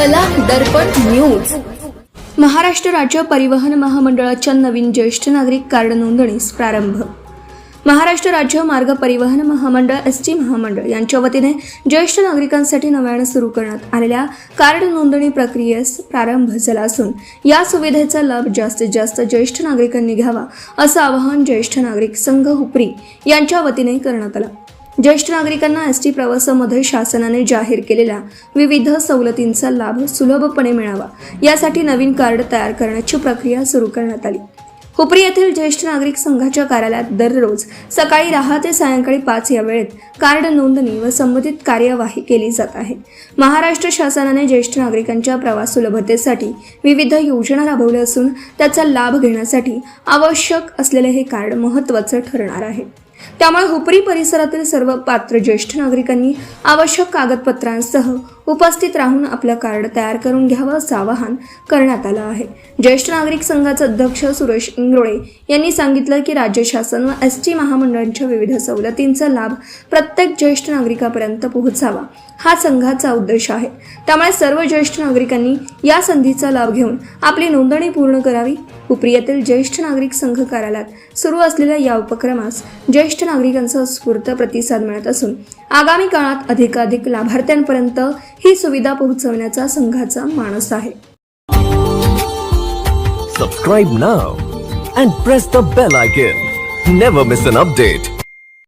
चला दर्पण न्यूज। महाराष्ट्र राज्य परिवहन महामंडळाच्या नवीन ज्येष्ठ नागरिक कार्ड नोंदणीस प्रारंभ। महाराष्ट्र राज्य मार्ग परिवहन महामंडळ एसटी महामंडळ यांच्या वतीने ज्येष्ठ नागरिकांसाठी नव्याने सुरू करण्यात आलेल्या कार्ड नोंदणी प्रक्रियेस प्रारंभ झाला असून या सुविधेचा लाभ जास्तीत जास्त ज्येष्ठ नागरिकांनी घ्यावा असं आवाहन ज्येष्ठ नागरिक संघ हुपरी यांच्या वतीने करण्यात आलं। ज्येष्ठ नागरिकांना एसटी प्रवासामध्ये शासनाने जाहीर केलेल्या विविध सवलतींचा लाभ सुलभपणे मिळावा यासाठी नवीन कार्ड तयार करण्याची प्रक्रिया सुरू करण्यात आली। हुपरी येथील ज्येष्ठ नागरिक संघाच्या कार्यालयात दररोज सकाळी 10 ते सायंकाळी 5 या वेळेत कार्ड नोंदणी व संबंधित कार्यवाही केली जात आहे। महाराष्ट्र शासनाने ज्येष्ठ नागरिकांच्या प्रवास सुलभतेसाठी विविध योजना राबवल्या असून त्याचा लाभ घेण्यासाठी आवश्यक असलेले हे कार्ड महत्त्वाचं ठरणार आहे। त्यामुळे हुपरी परिसरातील सर्व पात्र ज्येष्ठ नागरिकांनी आवश्यक कागदपत्रांसह उपस्थित राहून आपलं कार्ड तयार करून घ्यावं असं आवाहन करण्यात आलं आहे। ज्येष्ठ नागरिक संघाचे अध्यक्ष सुरेश इंगरोळे यांनी सांगितलं की राज्य शासन व एसटी महामंडळांच्या विविध सवलतींचा लाभ प्रत्येक ज्येष्ठ नागरिकापर्यंत पोहोचावा हा संघाचा उद्देश आहे। त्यामुळे सर्व ज्येष्ठ नागरिकांनी या संधीचा लाभ घेऊन आपली नोंदणी पूर्ण करावी। हुपरी येथील ज्येष्ठ नागरिक संघ कार्यालयात सुरू असलेल्या या उपक्रमास ज्येष्ठ नागरिकांचा उत्स्फूर्त प्रतिसाद मिळत असून आगामी काळात अधिकाधिक लाभार्थ्यांपर्यंत ही सुविधा पोहोचवण्याचा संघाचा मानस आहे। Subscribe now and press the bell icon. Never miss an update.